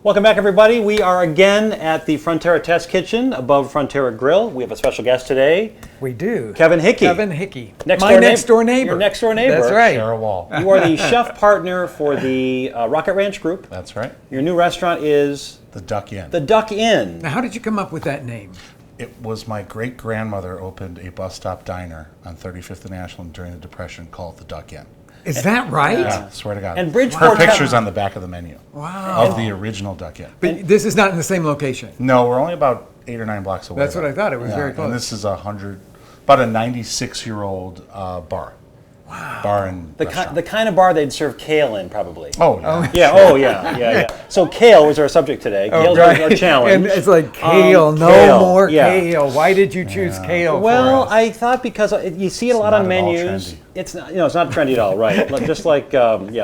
Welcome back, everybody. We are again at the Frontera Test Kitchen above Frontera Grill. We have a special guest today. We do. Kevin Hickey. Kevin Hickey. My next door neighbor. Your next door neighbor. That's right. Share a wall. You are the chef partner for the Rocket Ranch Group. That's right. Your new restaurant is? The Duck Inn. The Duck Inn. Now, how did you come up with that name? It was my great-grandmother opened a bus stop diner on 35th and Ashland during the Depression called the Duck Inn. Is that right? Yeah, swear to God. And Bridgeport. Her picture's on the back of the menu. Wow. Of the original Duck Inn. But this is not in the same location. No, we're only about 8 or 9 blocks away. That's what I thought. It was very close. And this is about a 96-year-old bar. Wow. Bar and restaurant. The kind of bar they'd serve kale in, probably. Oh, yeah. Yeah, oh, yeah. So kale was our subject today. Kale's our challenge. And it's like kale, no kale, more yeah. kale. Why did you choose kale Well, for us? I thought because you see it a lot on not at all menus. trendy. It's not, it's not trendy at all, right? Just like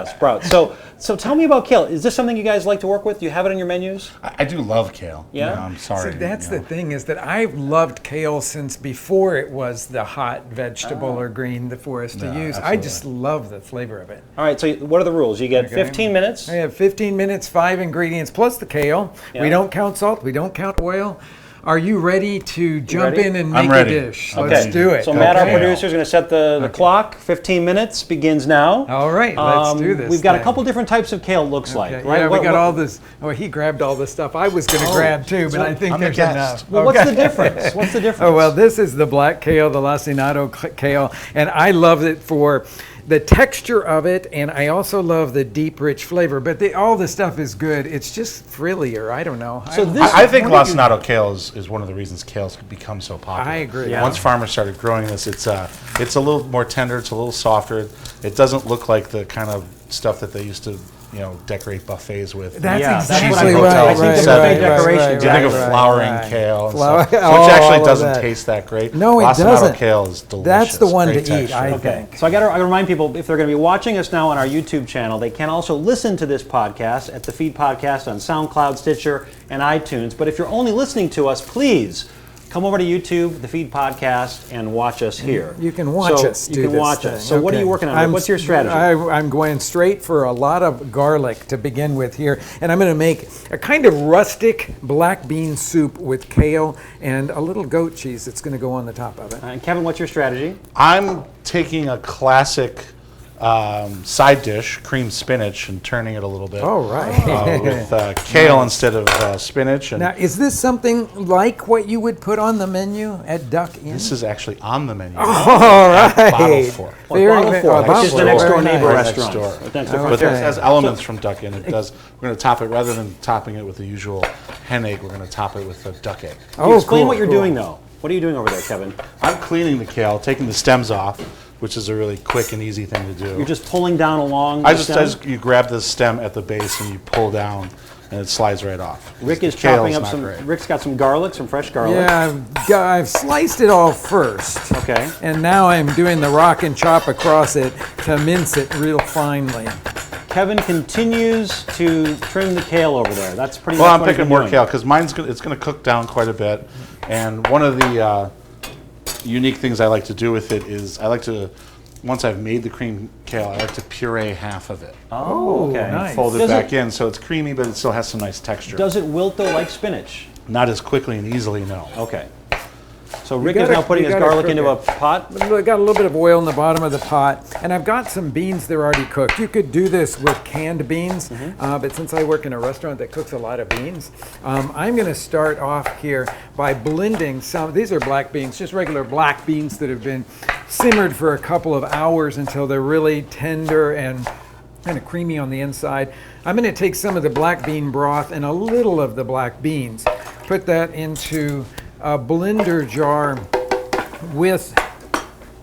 sprouts. So tell me about kale. Is this something you guys like to work with? Do you have it on your menus? I do love kale. Yeah? I'm sorry. See, that's the thing is that I've loved kale since before it was the hot vegetable or green for us to use. absolutely. I just love the flavor of it. All right, so what are the rules? You get 15 minutes. I have 15 minutes, 5 ingredients, plus the kale. Yeah. We don't count salt. We don't count oil. Are you ready to jump ready? in and I'm make ready. a dish? Okay. Let's do it. So Matt, our Okay. producer, is going to set the clock. 15 minutes begins now. All right, let's do this. We've got a thing. couple different types of kale, looks Okay, like, right? Yeah, we got all this. Oh, he grabbed all this stuff. I was going to grab too, but I think I'm the there's guest. enough. Well, what's the difference? What's the difference? Oh, well, this is the black kale, the lacinato kale, and I love it for the texture of it, and I also love the deep, rich flavor. But all the stuff is good. It's just frillier. I don't know. So this- I think lacinato kale is one of the reasons kale's become so popular. I agree. Yeah. Once farmers started growing this, it's a little more tender. It's a little softer. It doesn't look like the kind of stuff that they used to, decorate buffets with. That's Yeah, that's exactly what I right. think the buffet decoration. Do you think of right, flowering right. kale, and Flower- stuff, which all actually of doesn't that. taste that great? No, it Lacinato doesn't. kale is delicious. That's the one Great to eat, texture. I Okay, think. so I got to remind people, if they're going to be watching us now on our YouTube channel, they can also listen to this podcast at the Feed Podcast on SoundCloud, Stitcher, and iTunes. But if you're only listening to us, please come over to YouTube, the Feed Podcast, and watch us here. You can watch us do You can this watch thing. us. So what are you Okay. working on? What's your strategy? I'm going straight for a lot of garlic to begin with here, and I'm going to make a kind of rustic black bean soup with kale and a little goat cheese that's going to go on the top of it. And Kevin, what's your strategy? I'm taking a classic side dish, cream spinach, and turning it a little bit. All right. With kale instead of spinach. And Now, is this something like what you would put on the menu at Duck Inn? this is actually on the menu. All right. Bottle fork. Bottle Fork, which is the next door neighbor Right restaurant. next door. Next door. But it has elements from duck in. It does. We're going to top it rather than topping it with the usual hen egg. We're going to top it with a duck egg. Explain cool, what you're cool. doing, though. What are you doing over there, Kevin? I'm cleaning the kale, taking the stems off, which is a really quick and easy thing to do. You're just pulling down along I the just stem? you grab the stem at the base and you pull down, and it slides right off. Rick is The kale's chopping up not some. great. Rick's got some garlic, some fresh garlic. Yeah, I've sliced it all first. Okay. And now I'm doing the rock and chop across it to mince it real finely. Kevin continues to trim the kale over there. That's pretty much Well, I'm what he's picking been more doing. kale because it's going to cook down quite a bit. And one of the unique things I like to do with it is once I've made the cream kale, I like to puree half of it. Oh, okay. nice. Fold it Does back in so it's creamy, but it still has some nice texture. Does it wilt, though, like spinach? Not as quickly and easily, no. Okay. So Rick is gotta- now putting you his gotta garlic cook into a it. pot. I got a little bit of oil in the bottom of the pot, and I've got some beans that are already cooked. You could do this with canned beans, but since I work in a restaurant that cooks a lot of beans, I'm going to start off here by blending some. These are black beans, just regular black beans that have been simmered for a couple of hours until they're really tender and kind of creamy on the inside. I'm going to take some of the black bean broth and a little of the black beans, put that into a blender jar with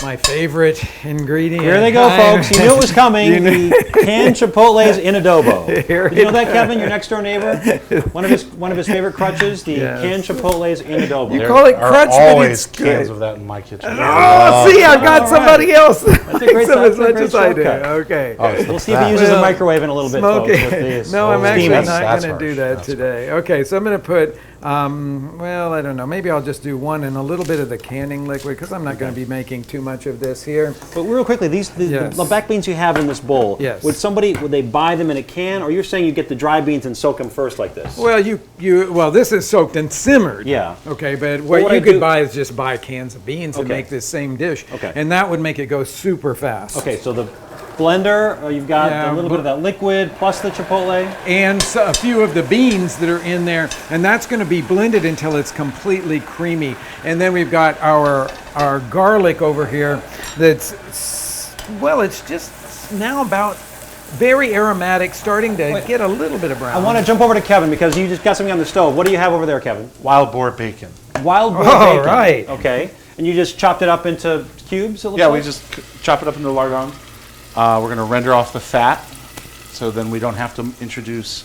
my favorite ingredient. Here they go, folks. You knew it was coming. The canned chipotles in adobo. Here Did you know that, Kevin? Your next door neighbor. One of his favorite crutches, the canned chipotles in adobo. You call it There crutch, are but always it's cans good. of that in my kitchen. Oh, see, I've got somebody else. That's a great, Some that's as a much great as I do. shortcut. Okay. We'll see if he uses a microwave in a little bit, Smoke folks. With it. these. No, I'm actually steaming. not That's going to do harsh. that That's today. Okay, so I'm going to put Well, I don't know. Maybe I'll just do one and a little bit of the canning liquid because I'm not going to be making too much of this here. But real quickly, the black beans you have in this bowl, yes. would they buy them in a can, or you're saying you get the dry beans and soak them first like this? Well, well, this is soaked and simmered. Yeah. Okay, but what you could buy is just buy cans of beans and make this same dish. Okay. And that would make it go super fast. Okay, so the blender, you've got a little bit of that liquid plus the chipotle. And a few of the beans that are in there, and that's going to be blended until it's completely creamy. And then we've got our garlic over here that's, well, it's just now about very aromatic, starting to get a little bit of brown. I want to jump over to Kevin because you just got something on the stove. What do you have over there, Kevin? Wild boar bacon. Wild boar bacon. All right. Okay. And you just chopped it up into cubes, it looks Yeah, like? we just chop it up into lardons. We're going to render off the fat, so then we don't have to introduce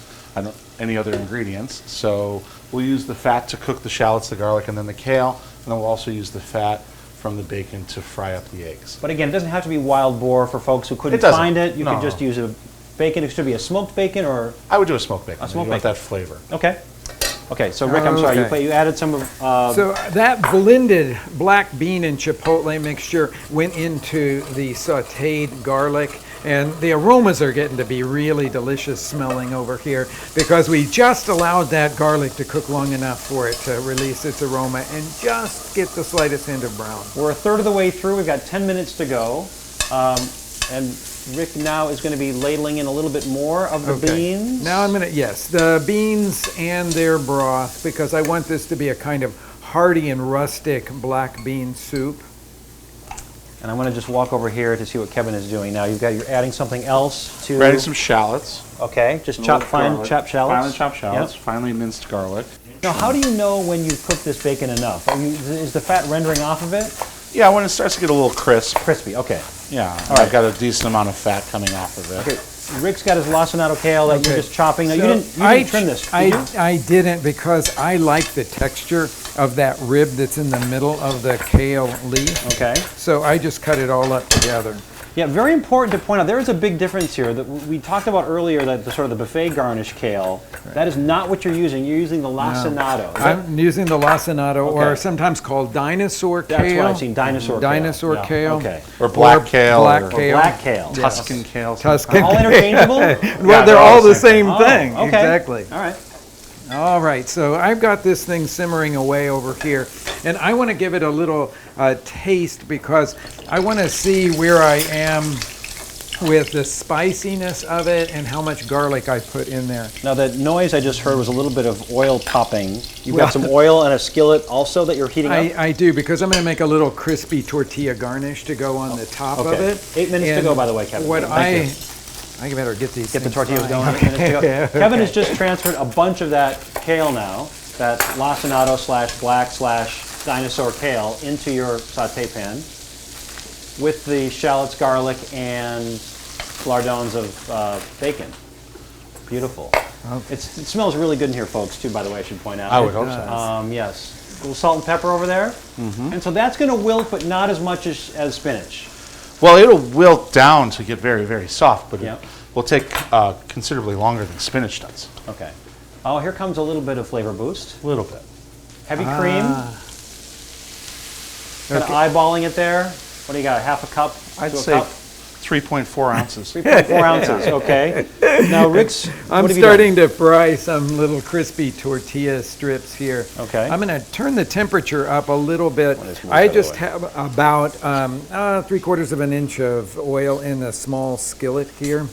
any other ingredients. So we'll use the fat to cook the shallots, the garlic, and then the kale, and then we'll also use the fat from the bacon to fry up the eggs. But again, it doesn't have to be wild boar for folks who couldn't find it. You could just use a bacon. It should be a smoked bacon or... I would do a smoked bacon. A smoked bacon. Want that flavor. Okay. Okay, so Rick, I'm sorry, you added some of... So that blended black bean and chipotle mixture went into the sautéed garlic, and the aromas are getting to be really delicious smelling over here because we just allowed that garlic to cook long enough for it to release its aroma and just get the slightest hint of brown. We're a third of the way through. We've got 10 minutes to go. And Rick now is going to be ladling in a little bit more of the beans. Now I'm going to, yes, the beans and their broth, because I want this to be a kind of hearty and rustic black bean soup. And I'm going to just walk over here to see what Kevin is doing now. You're adding something else to... We're adding some shallots. Okay, just chopped chopped shallots. Finely chopped shallots, finely minced garlic. Now, how do you know when you've cooked this bacon enough? Is the fat rendering off of it? Yeah, when it starts to get a little crisp. Crispy, okay. Yeah, all right. I've got a decent amount of fat coming off of it. Okay, Rick's got his lacinato kale that you're just chopping. Now, you didn't trim this, did you? I didn't, because I like the texture of that rib that's in the middle of the kale leaf. Okay. So I just cut it all up together. Yeah, very important to point out, there is a big difference here. That we talked about earlier, that the sort of the buffet garnish kale, that is not what you're using. You're using the lacinato. I'm using the lacinato, or sometimes called dinosaur kale. That's what I've seen, dinosaur kale. Dinosaur kale. Okay. Or black kale. Black or kale. Black kale. Tuscan kale. Tuscan. All interchangeable? Well, they're all the same thing. Okay. Exactly. All right. All right, so I've got this thing simmering away over here, and I want to give it a little taste because I want to see where I am with the spiciness of it and how much garlic I put in there. Now, that noise I just heard was a little bit of oil popping. You've got some oil and a skillet also that you're heating up? I do, because I'm going to make a little crispy tortilla garnish to go on the top of it. 8 minutes to go, by the way, Kevin. What I better get these Get the tortillas going. 8 minutes to go. Okay. Kevin has just transferred a bunch of that kale now, that lacinato / black / dinosaur kale, into your saute pan with the shallots, garlic, and lardons of bacon. Beautiful. Okay. It smells really good in here, folks, too, by the way, I should point out. I would hope so. Yes. A little salt and pepper over there. Mm-hmm. And so that's going to wilt, but not as much as spinach. Well, it'll wilt down to get very, very soft, but Yep. it will take considerably longer than spinach does. Okay. Oh, here comes a little bit of flavor boost. A little bit. Heavy cream. Kind of eyeballing it there. What do you got, half a cup? I'd to a say cup? 3.4 ounces. 3.4 ounces, okay. Now, Rick's, I'm what have you starting to fry some little crispy tortilla strips here. Okay. I'm going to turn the temperature up a little bit. is more, I by the just way? have about 3/4 of an inch of oil in a small skillet here,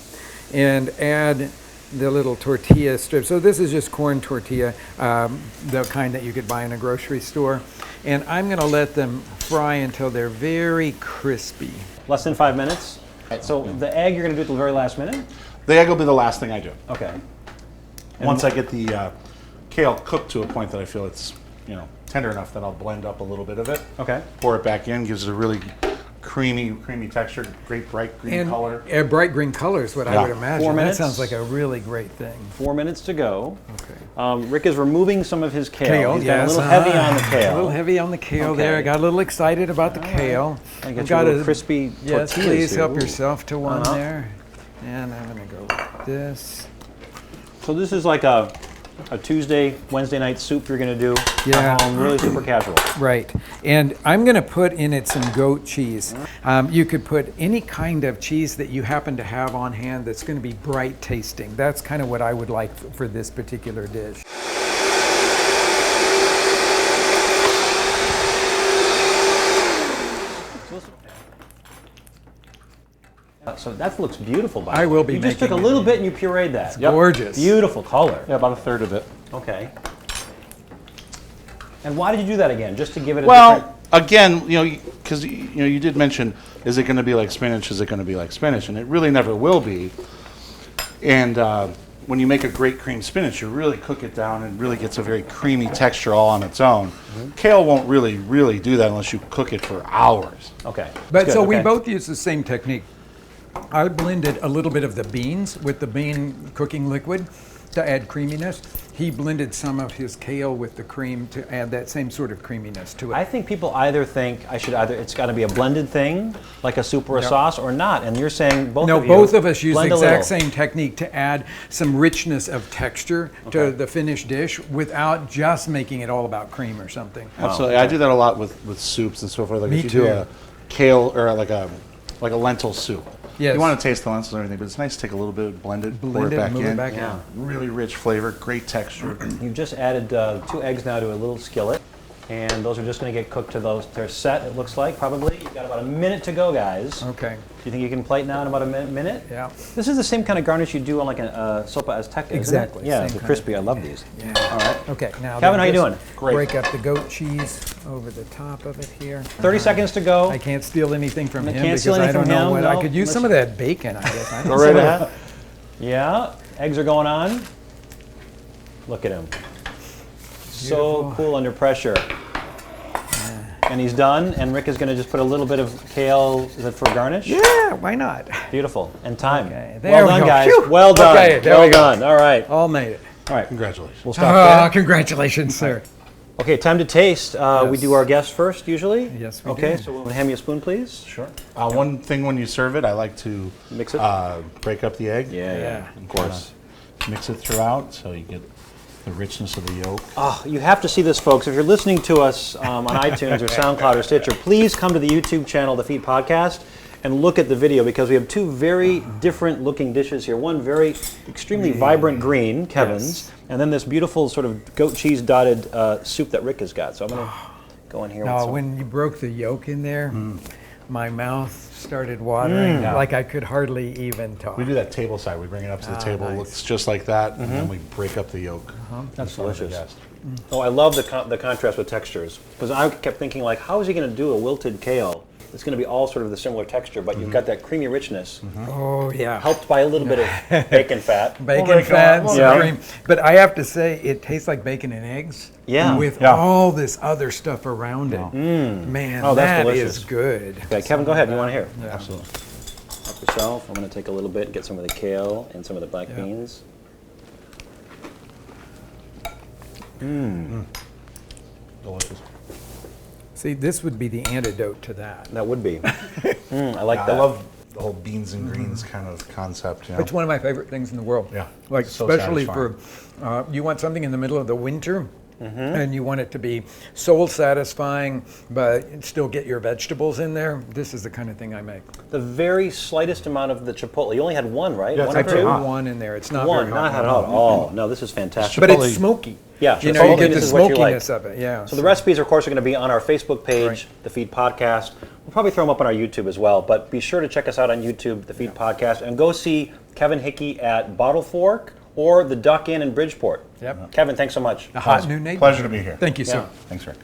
and add the little tortilla strips. So this is just corn tortilla, the kind that you could buy in a grocery store. And I'm going to let them fry until they're very crispy. Less than 5 minutes? All right, so the egg you're going to do at the very last minute? The egg will be the last thing I do. Okay. Once I get the kale cooked to a point that I feel it's tender enough, that I'll blend up a little bit of it. Okay. Pour it back in, gives it a really creamy texture, great bright green color. Bright green color is what I would imagine. 4 minutes? That sounds like a really great thing. 4 minutes to go. Okay. Rick is removing some of his kale. He's got yes. a little heavy on the kale. A little heavy on the kale there. I got a little excited about the kale. I get I've you a got little crispy Yes, tortillas please here. help Ooh. yourself to one there. And I'm going to go like this. So this is like a a Tuesday, Wednesday night soup you're going to do Yeah. at home, really super casual. Right. And I'm going to put in it some goat cheese. You could put any kind of cheese that you happen to have on hand that's going to be bright tasting. That's kind of what I would like for this particular dish. So that looks beautiful, by the I way. will be You just took a making little it. bit and you pureed that. Gorgeous. Beautiful color. Yeah, about a third of it. Okay. And why did you do that again? Just to give it a Well, different... again, because you did mention, is it going to be like spinach? Is it going to be like spinach? And it really never will be. And when you make a great cream spinach, you really cook it down and it really gets a very creamy texture all on its own. Kale won't really do that unless you cook it for hours. Okay. But Good, so we okay. both use the same technique. I blended a little bit of the beans with the bean cooking liquid to add creaminess. He blended some of his kale with the cream to add that same sort of creaminess to it. I think people either think it's got to be a blended thing, like a soup or a sauce, or not. And you're saying both of you. No, both of us use the blend a exact little. same technique to add some richness of texture to the finished dish without just making it all about cream or something. Absolutely, I do that a lot with soups and so forth. Like Me if you do too. a kale or like a lentil soup. Yes. You want to taste the lentils and everything, but it's nice to take a little bit, blend it, pour Blend it it, back move in. it back Yeah. in. Really rich flavor, great texture. You've just added 2 eggs now to a little skillet, and those are just going to get cooked to they're set, it looks like, probably. You've got about a minute to go, guys. Okay. Do you think you can plate now in about a minute? Yeah. This is the same kind of garnish you do on like a sopa azteca, isn't it? Exactly, Yeah, same the kind crispy. of I love thing. these. Yeah. All right. Okay. Now Kevin, then how you just doing? Great. Break up the goat chease over the top of it here. 30 seconds to go. I can't steal anything from You him can't because steal I anything don't from know him, what no, I could use unless some of that bacon. I guess. I don't Go know. right ahead. Yeah, eggs are going on. Look at him. So Beautiful. cool under pressure. And he's done, and Rick is going to just put a little bit of kale, is it for garnish? Yeah, why not? Beautiful. And time. Okay, there Well we done, go. guys. Phew. Well done. Okay, there well we go. done. All right. All made it. All right. Congratulations. We'll stop there. Congratulations, sir. Okay, time to taste. We Yes. do our guests first, usually. Yes, we Okay, do. so we'll hand me a spoon, please. Sure. One thing when you serve it, I like to Mix it? break up the egg. Yeah. Of course. Mix it throughout so you get the richness of the yolk. Oh, you have to see this, folks. If you're listening to us on iTunes or SoundCloud or Stitcher, please come to the YouTube channel, The Feed Podcast, and look at the video because we have 2 very different looking dishes here. One very extremely vibrant green, Kevin's, and then this beautiful sort of goat cheese dotted soup that Rick has got. So I'm going to go in here with No, some. when you broke the yolk in there, my mouth started watering like I could hardly even talk. We do that table side. We bring it up to the table. nice. It looks just like that, and then we break up the yolk. That's in front of the delicious. guest. Oh, I love the contrast with textures because I kept thinking like, how is he going to do a wilted kale? It's going to be all sort of the similar texture, but you've got that creamy richness, Oh, yeah. helped by a little bit of bacon fat. Bacon fat, and some Yeah. cream. But I have to say, it tastes like bacon and eggs. Yeah. With Yeah. all this other stuff around it. Man, Oh, that's that delicious. is good. Okay, Kevin, go ahead. You want to hear? Yeah. Absolutely. Help yourself. I'm going to take a little bit and get some of the kale and some of the black Yeah. beans. Delicious. See, this would be the antidote to that. That would be. I like Yeah, that. I love the whole beans and greens kind of concept. You know? It's one of my favorite things in the world. Yeah. Like, So especially satisfying. for, you want something in the middle of the winter, and you want it to be soul satisfying, but still get your vegetables in there. This is the kind of thing I make. The very slightest amount of the chipotle. You only had one, right? Yeah, one it's or I very two? put hot. one in there. It's not One, very not hot. hot at all. No, this is fantastic. But Chipotle- it's smoky. Yeah, You so know, you chipotle, get this the is what you like. smokiness of it, yeah. So the recipes, of course, are going to be on our Facebook page, Right. The Feed Podcast. We'll probably throw them up on our YouTube as well, but be sure to check us out on YouTube, The Feed Podcast, and go see Kevin Hickey at Bottle Fork or the Duck Inn in Bridgeport. Yep. Kevin, thanks so much. A hot new Nate. Pleasure to be here. Thank you, Yeah. sir. Thanks, Rick.